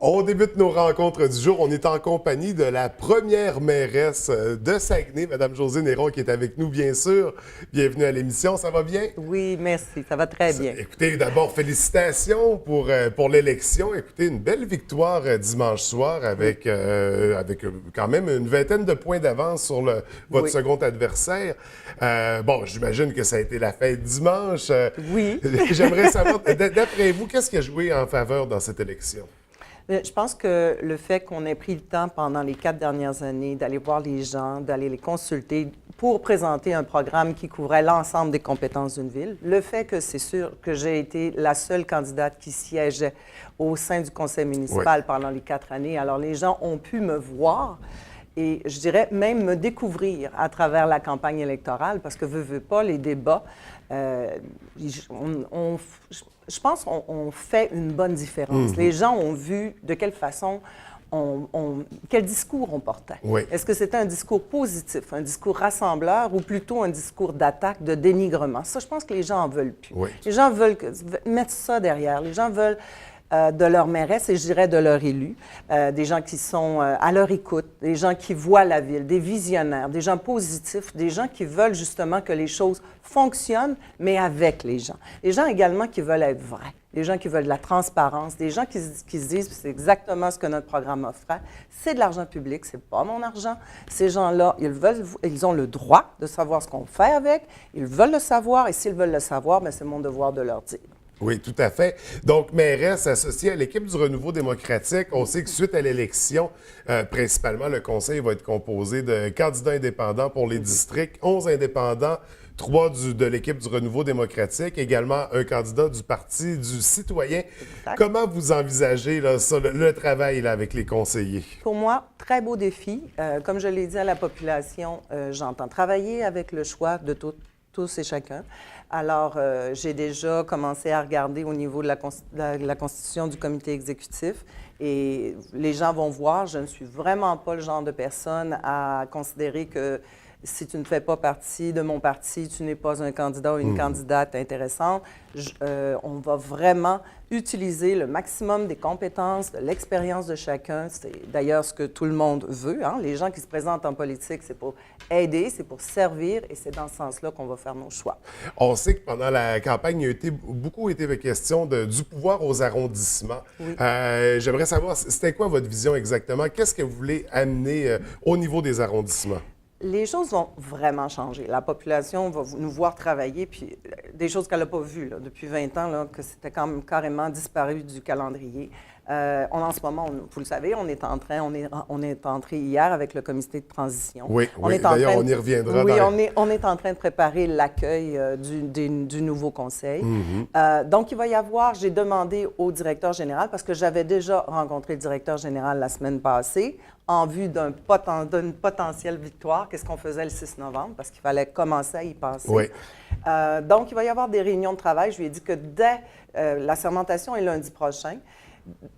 On débute nos rencontres du jour. On est en compagnie de la première mairesse de Saguenay, Mme Josée Néron, qui est avec nous, bien sûr. Bienvenue à l'émission. Ça va bien? Oui, merci. Ça va très bien. Écoutez, d'abord, félicitations pour l'élection. Écoutez, une belle victoire dimanche soir avec quand même une vingtaine de points d'avance sur votre second adversaire. Bon, j'imagine que ça a été la fête dimanche. Oui. J'aimerais savoir, d'après vous, qu'est-ce qui a joué en faveur dans cette élection? Je pense que le fait qu'on ait pris le temps pendant les 4 dernières années d'aller voir les gens, d'aller les consulter pour présenter un programme qui couvrait l'ensemble des compétences d'une ville, le fait que c'est sûr que j'ai été la seule candidate qui siégeait au sein du conseil municipal pendant les 4 années, alors les gens ont pu me voir et je dirais même me découvrir à travers la campagne électorale parce que veut pas, les débats, je pense qu'on fait une bonne différence. Les gens ont vu de quelle façon, quel discours on portait. Est-ce que c'était un discours positif, un discours rassembleur ou plutôt un discours d'attaque, de dénigrement? Ça, je pense que les gens en veulent plus. Les gens veulent mettre ça derrière. Les gens veulent de leur mairesse et je dirais de leur élu, des gens qui sont à leur écoute, des gens qui voient la ville, des visionnaires, des gens positifs, des gens qui veulent justement que les choses fonctionnent, mais avec les gens. Les gens également qui veulent être vrais, des gens qui veulent de la transparence, des gens qui se disent, c'est exactement ce que notre programme offrait, c'est de l'argent public, c'est pas mon argent. Ces gens-là, ils ont le droit de savoir ce qu'on fait avec, ils veulent le savoir et s'ils veulent le savoir, bien, c'est mon devoir de leur dire. Oui, tout à fait. Donc, mairesse associée à l'équipe du Renouveau démocratique, on sait que suite à l'élection, principalement, le conseil va être composé de candidats indépendants pour les districts, 11 indépendants, 3 de l'équipe du Renouveau démocratique, également un candidat du Parti du citoyen. Exact. Comment vous envisagez là, ça, le travail là, avec les conseillers? Pour moi, très beau défi. Comme je l'ai dit à la population, j'entends travailler avec le choix de tous et chacun. Alors, j'ai déjà commencé à regarder au niveau de la constitution du comité exécutif et les gens vont voir, je ne suis vraiment pas le genre de personne à considérer que si tu ne fais pas partie de mon parti, tu n'es pas un candidat ou une candidate intéressante. On va vraiment utiliser le maximum des compétences, de l'expérience de chacun. C'est d'ailleurs ce que tout le monde veut. Hein? Les gens qui se présentent en politique, c'est pour aider, c'est pour servir et c'est dans ce sens-là qu'on va faire nos choix. On sait que pendant la campagne, il y a beaucoup été question du pouvoir aux arrondissements. J'aimerais savoir, c'était quoi votre vision exactement? Qu'est-ce que vous voulez amener au niveau des arrondissements? Les choses vont vraiment changer. La population va nous voir travailler, puis des choses qu'elle n'a pas vues là, depuis 20 ans, là, que c'était quand même carrément disparu du calendrier. En ce moment, vous le savez, on est entré hier avec le comité de transition. Oui, d'ailleurs, on y reviendra. Oui, on est en train de préparer l'accueil du nouveau conseil. Donc, il va y avoir, j'ai demandé au directeur général, parce que j'avais déjà rencontré le directeur général la semaine passée, en vue d'une potentielle victoire, qu'est-ce qu'on faisait le 6 novembre, parce qu'il fallait commencer à y penser. Donc, il va y avoir des réunions de travail. Je lui ai dit que dès la sermentation est lundi prochain,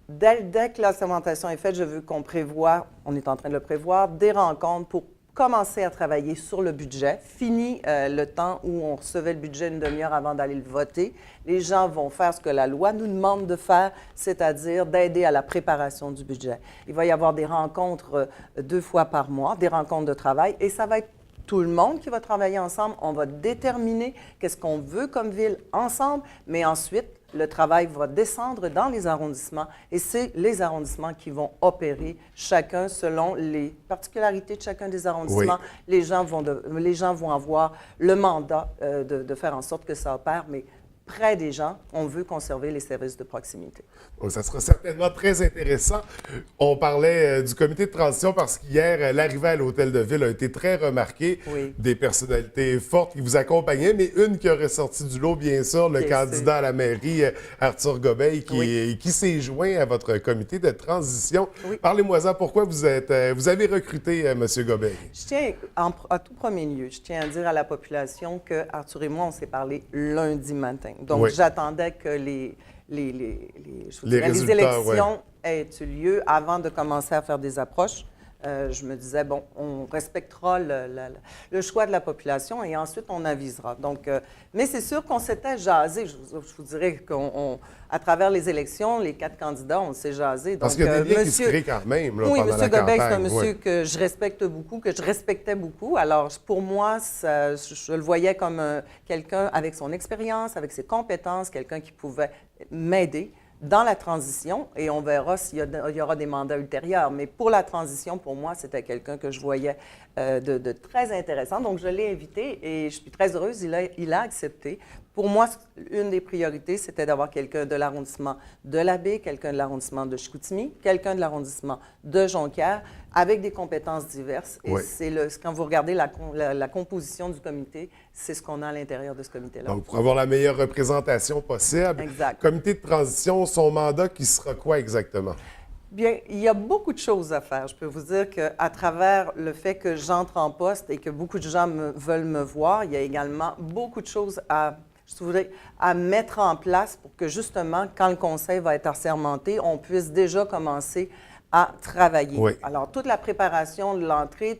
dès que la sermentation est faite, je veux qu'on prévoie, on est en train de le prévoir, des rencontres pour commencer à travailler sur le budget. Fini le temps où on recevait le budget une demi-heure avant d'aller le voter. Les gens vont faire ce que la loi nous demande de faire, c'est-à-dire d'aider à la préparation du budget. Il va y avoir des rencontres 2 fois par mois, des rencontres de travail, et ça va être tout le monde qui va travailler ensemble. On va déterminer qu'est-ce qu'on veut comme ville ensemble, mais ensuite, le travail va descendre dans les arrondissements et c'est les arrondissements qui vont opérer chacun selon les particularités de chacun des arrondissements. Les gens vont avoir le mandat de faire en sorte que ça opère, mais près des gens, on veut conserver les services de proximité. Donc, ça sera certainement très intéressant. On parlait du comité de transition parce qu'hier, l'arrivée à l'Hôtel de Ville a été très remarquée. Des personnalités fortes qui vous accompagnaient, mais une qui a ressorti du lot, bien sûr, le candidat à la mairie, Arthur Gobeil, qui s'est joint à votre comité de transition. Parlez-moi-en, pourquoi vous avez recruté M. Gobeil? Je tiens, à tout premier lieu, je tiens à dire à la population que Arthur et moi, on s'est parlé lundi matin. Donc, j'attendais que les élections aient eu lieu avant de commencer à faire des approches. je me disais, bon, on respectera le choix de la population et ensuite on avisera. Donc, mais c'est sûr qu'on s'était jasé. Je vous dirais qu'à travers les élections, les 4 candidats, on s'est jasé. Parce qu'il y a des liens qui se créent quand même là, oui, pendant la M. Gobeil, c'est un campagne. monsieur que je respecte beaucoup, que je respectais beaucoup. Alors, pour moi, je le voyais comme quelqu'un avec son expérience, avec ses compétences, quelqu'un qui pouvait m'aider dans la transition, et on verra s'il y aura des mandats ultérieurs. Mais pour la transition, pour moi, c'était quelqu'un que je voyais de très intéressant. Donc, je l'ai invité et je suis très heureuse, il a accepté. Pour moi, une des priorités, c'était d'avoir quelqu'un de l'arrondissement de la Baie, quelqu'un de l'arrondissement de Chicoutimi, quelqu'un de l'arrondissement de Jonquière, avec des compétences diverses. Et c'est quand vous regardez la composition du comité, c'est ce qu'on a à l'intérieur de ce comité-là. Donc, pour avoir la meilleure représentation possible, exact. Comité de transition, son mandat qui sera quoi exactement? Bien, il y a beaucoup de choses à faire. Je peux vous dire qu'à travers le fait que j'entre en poste et que beaucoup de gens veulent me voir, il y a également beaucoup de choses à mettre en place pour que, justement, quand le conseil va être assermenté, on puisse déjà commencer à travailler. Oui. Alors, toute la préparation de l'entrée,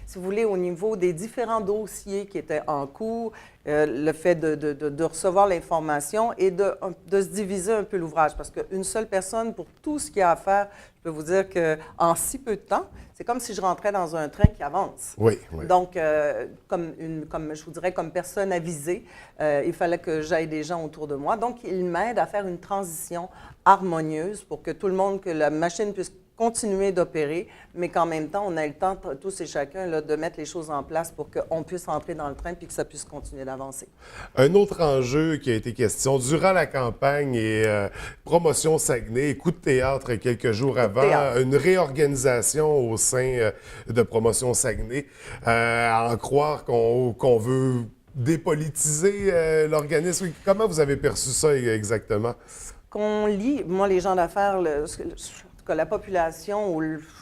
si vous voulez, au niveau des différents dossiers qui étaient en cours, le fait de recevoir l'information et de se diviser un peu l'ouvrage. Parce qu'une seule personne, pour tout ce qu'il y a à faire, je peux vous dire qu'en si peu de temps, c'est comme si je rentrais dans un train qui avance. Oui, oui. Donc, comme je vous dirais, comme personne avisée, il fallait que j'aille des gens autour de moi. Donc, il m'aide à faire une transition harmonieuse pour que tout le monde, que la machine puisse continuer d'opérer, mais qu'en même temps, on ait le temps, tous et chacun, là, de mettre les choses en place pour qu'on puisse entrer dans le train puis que ça puisse continuer d'avancer. Un autre enjeu qui a été question durant la campagne et Promotion Saguenay, coup de théâtre quelques jours avant, une réorganisation au sein de Promotion Saguenay, à en croire qu'on veut dépolitiser l'organisme. Comment vous avez perçu ça exactement? Ce qu'on lit, moi, les gens d'affaires, la population,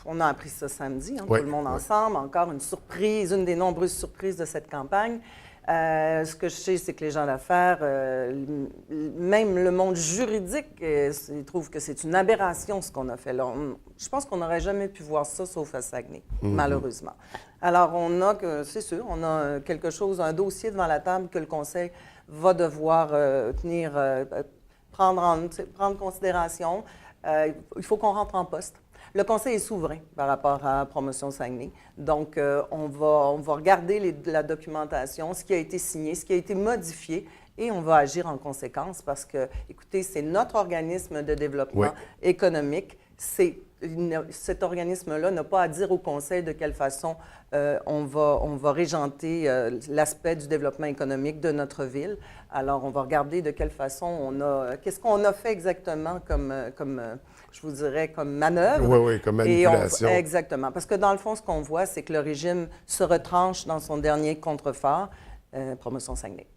on a appris ça samedi, tout le monde ensemble, encore une surprise, une des nombreuses surprises de cette campagne. Ce que je sais, c'est que les gens d'affaires, même le monde juridique, ils trouvent que c'est une aberration ce qu'on a fait là. Je pense qu'on n'aurait jamais pu voir ça sauf à Saguenay, malheureusement. Alors, c'est sûr, on a quelque chose, un dossier devant la table que le Conseil va devoir prendre en considération. Il faut qu'on rentre en poste. Le Conseil est souverain par rapport à Promotion Saguenay. Donc, on va regarder la documentation, ce qui a été signé, ce qui a été modifié, et on va agir en conséquence parce que, écoutez, c'est notre organisme de développement économique. Cet organisme-là n'a pas à dire au Conseil de quelle façon on va régenter l'aspect du développement économique de notre ville. Alors, on va regarder de quelle façon qu'est-ce qu'on a fait exactement comme je vous dirais, comme manœuvre. Oui, comme manipulation. Exactement. Parce que dans le fond, ce qu'on voit, c'est que le régime se retranche dans son dernier contrefort, Promotion Saguenay.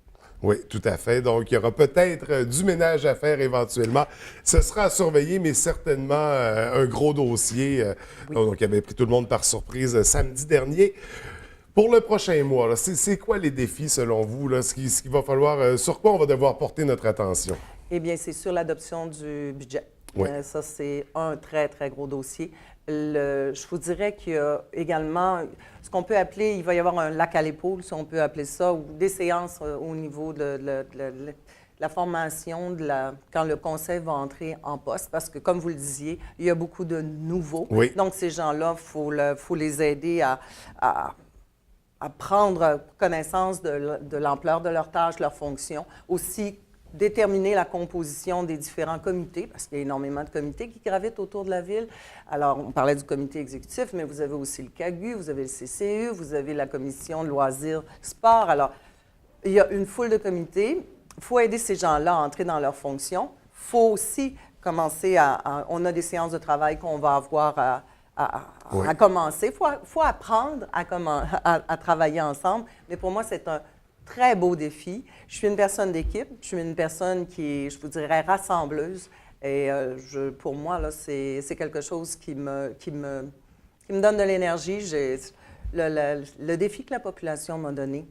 Oui, tout à fait. Donc, il y aura peut-être du ménage à faire éventuellement. Ce sera à surveiller, mais certainement un gros dossier donc, qui avait pris tout le monde par surprise samedi dernier. Pour le prochain mois, c'est quoi les défis selon vous? Là, ce qu'il va falloir, sur quoi on va devoir porter notre attention? Eh bien, c'est sur l'adoption du budget. Oui. Ça, c'est un très, très gros dossier. Je vous dirais qu'il y a également ce qu'on peut appeler, il va y avoir un lac à l'épaule, si on peut appeler ça, ou des séances au niveau de la formation, quand le Conseil va entrer en poste, parce que, comme vous le disiez, il y a beaucoup de nouveaux. Oui. Donc, ces gens-là, il faut les aider à prendre connaissance de l'ampleur de leurs tâches, leurs fonctions, aussi déterminer la composition des différents comités, parce qu'il y a énormément de comités qui gravitent autour de la ville. Alors, on parlait du comité exécutif, mais vous avez aussi le CAGU, vous avez le CCU, vous avez la commission de loisirs, sport. Alors, il y a une foule de comités. Il faut aider ces gens-là à entrer dans leurs fonctions. Il faut aussi commencer on a des séances de travail qu'on va avoir à commencer. Il faut apprendre à travailler ensemble. Mais pour moi, c'est un très beau défi. Je suis une personne d'équipe. Je suis une personne qui est, je vous dirais, rassembleuse. Et pour moi, là, c'est quelque chose qui me donne de l'énergie. Le défi que la population m'a donné,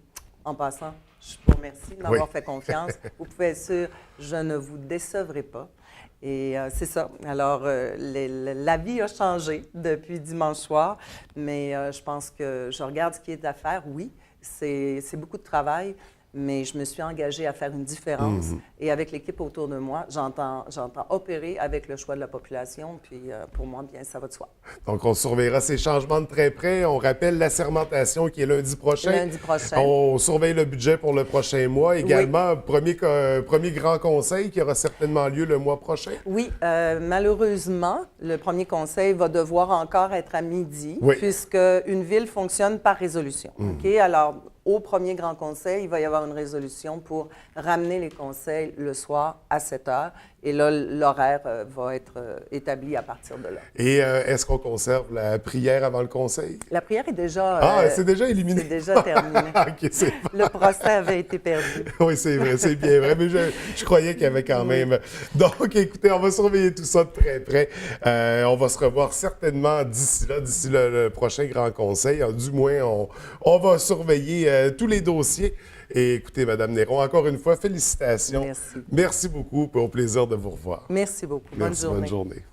en passant, Je vous remercie de m'avoir fait confiance. Vous pouvez être sûr, je ne vous décevrai pas. Et c'est ça. Alors, la vie a changé depuis dimanche soir, mais je pense que je regarde ce qui est à faire. Oui, c'est beaucoup de travail, mais je me suis engagée à faire une différence. Et avec l'équipe autour de moi, j'entends opérer avec le choix de la population. Puis pour moi, bien, ça va de soi. Donc, on surveillera ces changements de très près. On rappelle l'assermentation qui est lundi prochain. Lundi prochain. On surveille le budget pour le prochain mois. Également, premier grand conseil qui aura certainement lieu le mois prochain. Oui, malheureusement, le premier conseil va devoir encore être à midi, puisque une ville fonctionne par résolution. OK? Alors, au premier grand conseil, il va y avoir une résolution pour ramener les conseils le soir à 7 heures. Et là, l'horaire va être établi à partir de là. Et est-ce qu'on conserve la prière avant le conseil? La prière est déjà... c'est déjà éliminé? C'est déjà terminé. OK, c'est bon. Le procès avait été perdu. Oui, c'est vrai, c'est bien vrai, mais je croyais qu'il y avait quand même... Donc, écoutez, on va surveiller tout ça de très près. On va se revoir certainement d'ici le prochain grand conseil. Du moins, on va surveiller tous les dossiers. Et écoutez, Mme Néron, encore une fois, félicitations. Merci. Merci beaucoup, au plaisir de vous revoir. Merci beaucoup. Bonne journée. Bonne journée.